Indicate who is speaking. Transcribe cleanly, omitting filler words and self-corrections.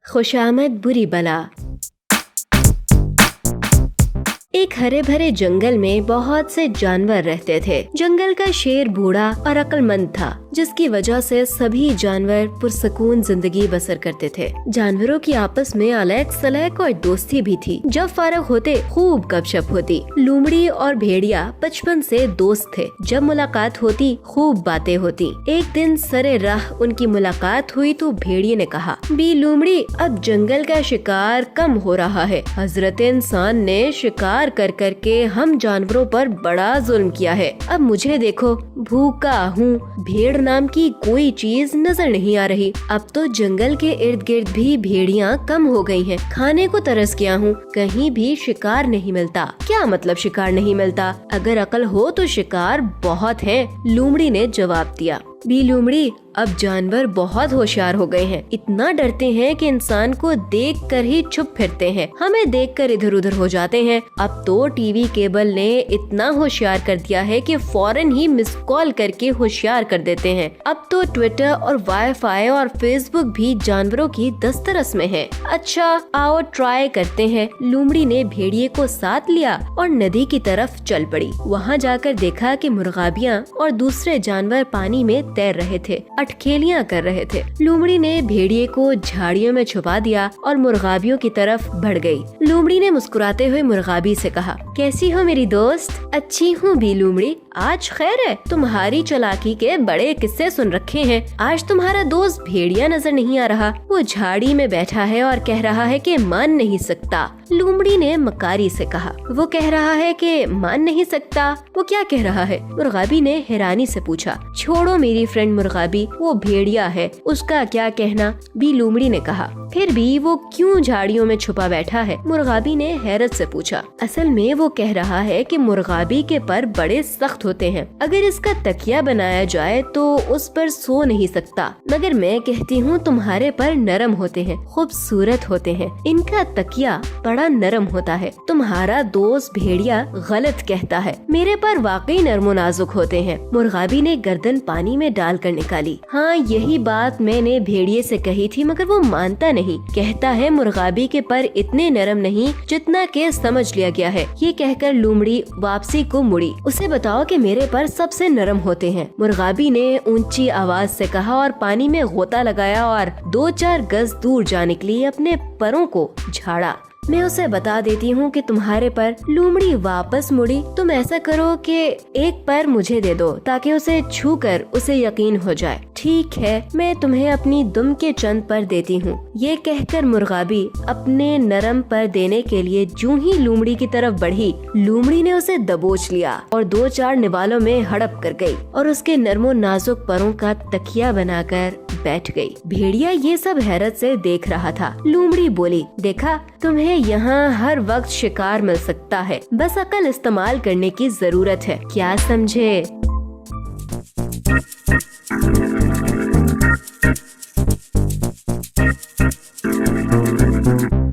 Speaker 1: खुशामद बुरी बला। एक हरे भरे जंगल में बहुत से जानवर रहते थे। जंगल का शेर बूढ़ा और अक्लमंद था, जिसकी वजह से सभी जानवर पुरसकून जिंदगी बसर करते थे। जानवरों की आपस में अलग सलग और दोस्ती भी थी। जब फारग होते खूब गपशप होती। लोमड़ी और भेड़िया बचपन से दोस्त थे। जब मुलाकात होती खूब बातें होती। एक दिन सरे राह उनकी मुलाकात हुई तो भेड़िए ने कहा, बी लोमड़ी, अब जंगल का शिकार कम हो रहा है। हजरत इंसान ने शिकार कर करके हम जानवरों पर बड़ा जुल्म किया है। अब मुझे देखो, भूखा हूँ, भेड़ नाम की कोई चीज नजर नहीं आ रही। अब तो जंगल के इर्द गिर्द भी भेड़ियाँ कम हो गई हैं। खाने को तरस गया हूँ, कहीं भी शिकार नहीं मिलता। क्या मतलब शिकार नहीं मिलता? अगर अकल हो तो शिकार बहुत है। लोमड़ी ने जवाब दिया, बी लोमड़ी, अब जानवर बहुत होशियार हो गए हैं। इतना डरते हैं कि इंसान को देखकर ही छुप फिरते हैं। हमें देखकर इधर उधर हो जाते हैं। अब तो टीवी केबल ने इतना होशियार कर दिया है कि फौरन ही मिस कॉल करके होशियार कर देते हैं। अब तो ट्विटर और वाईफाई और फेसबुक भी जानवरों की दस्तरस में है। अच्छा, आओ ट्राई करते हैं। लोमड़ी ने भेड़िए को साथ लिया और नदी की तरफ चल पड़ी। वहाँ जाकर देखा कि मुर्गाबियाँ और दूसरे जानवर पानी में तैर रहे थे, अटखेलियां कर रहे थे। लोमड़ी ने भेड़िए को झाड़ियों में छुपा दिया और मुर्गाबियों की तरफ बढ़ गई। लोमड़ी ने मुस्कुराते हुए मुर्गाबी से कहा, कैसी हो मेरी दोस्त? अच्छी हूँ बी लोमड़ी, आज खैर है? तुम्हारी चालाकी के बड़े किस्से सुन रखे हैं। आज तुम्हारा दोस्त भेड़िया नजर नहीं आ रहा। वो झाड़ी में बैठा है और कह रहा है कि मान नहीं सकता। लोमड़ी ने मकारी से कहा, वो कह रहा है कि मान नहीं सकता? वो क्या कह रहा है? मुर्गाबी ने हैरानी से पूछा। छोड़ो मेरी फ्रेंड मुर्गाबी, वो भेड़िया है, उसका क्या कहना, बी लोमड़ी ने कहा। फिर भी वो क्यों झाड़ियों में छुपा बैठा है? मुर्गाबी ने हैरत से पूछा। असल में वो कह रहा है कि मुर्गाबी के पर बड़े सख्त होते हैं। अगर इसका तकिया बनाया जाए तो उस पर सो नहीं सकता, मगर मैं कहती हूँ तुम्हारे पर नरम होते हैं, खूबसूरत होते हैं। इनका तकिया बड़ा नरम होता है। तुम्हारा दोस्त भेड़िया गलत कहता है, मेरे पर वाकई नरमो नाजुक होते हैं। मुर्गाबी ने गर्दन पानी में डाल कर निकाली। हाँ, यही बात मैंने भेड़िए से कही थी, मगर वो मानता नहीं। कहता है मुर्गाबी के पर इतने नरम नहीं जितना के समझ लिया गया है। ये कहकर लोमड़ी वापसी को मुड़ी। उसे बताओ कि मेरे पर सबसे नरम होते हैं। मुर्गाबी ने ऊंची आवाज से कहा और पानी में गोता लगाया और 2-4 गज दूर जाने के लिए अपने परों को झाड़ा। मैं उसे बता देती हूँ कि तुम्हारे पर। लोमड़ी वापस मुड़ी। तुम ऐसा करो कि एक पर मुझे दे दो ताकि उसे छू कर उसे यकीन हो जाए। ठीक है, मैं तुम्हें अपनी दुम के चंद पर देती हूँ। ये कहकर मुर्गाबी अपने नरम पर देने के लिए जूं ही लोमड़ी की तरफ बढ़ी, लोमड़ी ने उसे दबोच लिया और 2-4 निवालों में हड़प कर गई और उसके नरमो नाजुक परों का तकिया बनाकर बैठ गई। भेड़िया ये सब हैरत से देख रहा था। लोमड़ी बोली, देखा, तुम्हें यहाँ हर वक्त शिकार मिल सकता है, बस अकल इस्तेमाल करने की जरूरत है। क्या समझे?